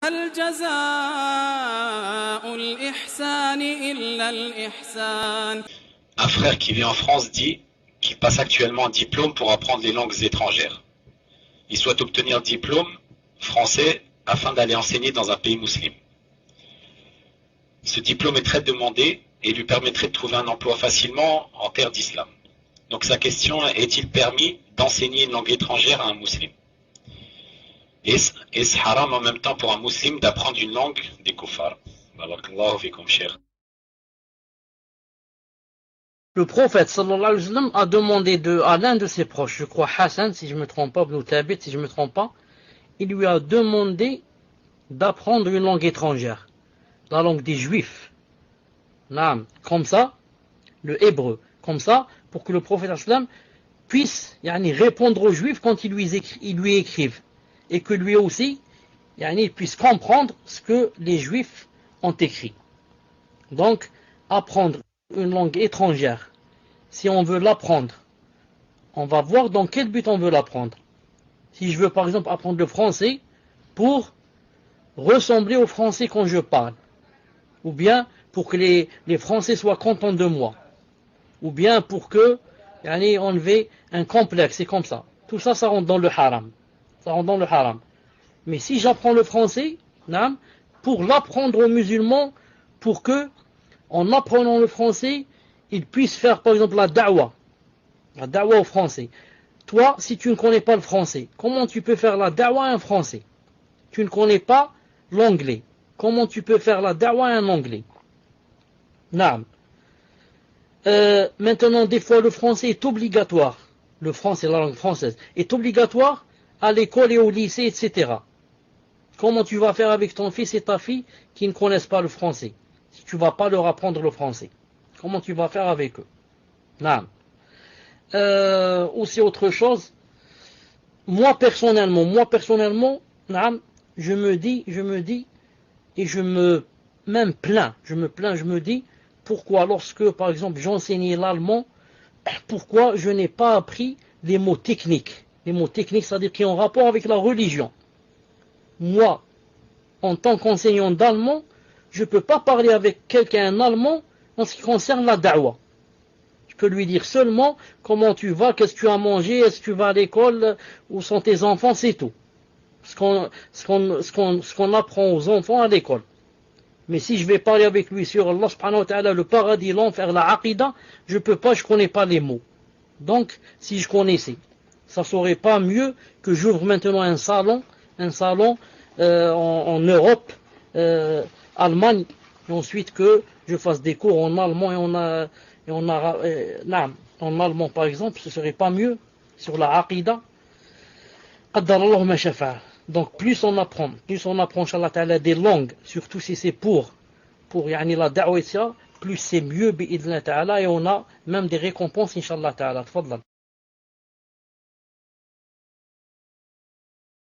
هل جزاء الإحسان إلا الإحسان. Un frère qui vit en France dit qu'il passe actuellement un diplôme pour apprendre les langues étrangères. Il souhaite obtenir un diplôme français afin d'aller enseigner dans un pays musulman. Ce diplôme est très demandé et lui permettrait de trouver un emploi facilement en terre d'islam. Donc sa question est-il permis d'enseigner une langue étrangère à un musulman? Est-ce haram en même temps pour un musulman d'apprendre une langue des kuffars? Barakallahu fikum, cher. Le prophète sallallahu alayhi wa sallam a demandé à l'un de ses proches, je crois Hassan si je ne me trompe pas, Ibn Thabit si je ne me trompe pas, il lui a demandé d'apprendre une langue étrangère, la langue des juifs. Comme ça, le hébreu, comme ça, pour que le prophète sallam puisse répondre aux juifs quand ils lui écrivent, et que lui aussi il puisse comprendre ce que les juifs ont écrit. Donc, apprendre une langue étrangère, si on veut l'apprendre, on va voir dans quel but on veut l'apprendre. Si je veux par exemple apprendre le français pour ressembler au français quand je parle, ou bien pour que les Français soient contents de moi, ou bien pour que enlever un complexe, c'est comme ça. Tout ça, ça rentre dans le haram. Ça rentre dans le haram. Mais si j'apprends le français, pour l'apprendre aux musulmans, pour que, en apprenant le français, ils puissent faire par exemple la da'wa au français. Toi, si tu ne connais pas le français, comment tu peux faire la da'wa à un français? Tu ne connais pas l'anglais. Comment tu peux faire la da'wa à un anglais? Maintenant, des fois, le français est obligatoire. Le français, la langue française, est obligatoire à l'école et au lycée, etc. Comment tu vas faire avec ton fils et ta fille qui ne connaissent pas le français, si tu ne vas pas leur apprendre le français? Comment tu vas faire avec eux? Aussi autre chose, moi personnellement, je me dis, et je me plains, je me dis, pourquoi lorsque, par exemple, j'enseignais l'allemand, pourquoi je n'ai pas appris les mots techniques? Les mots techniques, c'est-à-dire qui ont rapport avec la religion. Moi, en tant qu'enseignant d'allemand, je ne peux pas parler avec quelqu'un en allemand en ce qui concerne la da'wa. Je peux lui dire seulement comment tu vas, qu'est-ce que tu as mangé, est-ce que tu vas à l'école, où sont tes enfants, c'est tout. Ce qu'on apprend aux enfants à l'école. Mais si je vais parler avec lui sur Allah subhanahu wa ta'ala, le paradis, l'enfer, la aqidah, je ne peux pas, je ne connais pas les mots. Donc, si je connaissais, ça ne serait pas mieux que j'ouvre maintenant un salon en Europe, Allemagne, et ensuite que je fasse des cours en allemand en allemand par exemple, ce serait pas mieux sur la aqidah. Donc plus on apprend, inshallah ta'ala, des langues, surtout si c'est pour la da'wa, plus c'est mieux, bi'idna ta'ala, et on a même des récompenses, inshallah ta'ala. Tfadlal.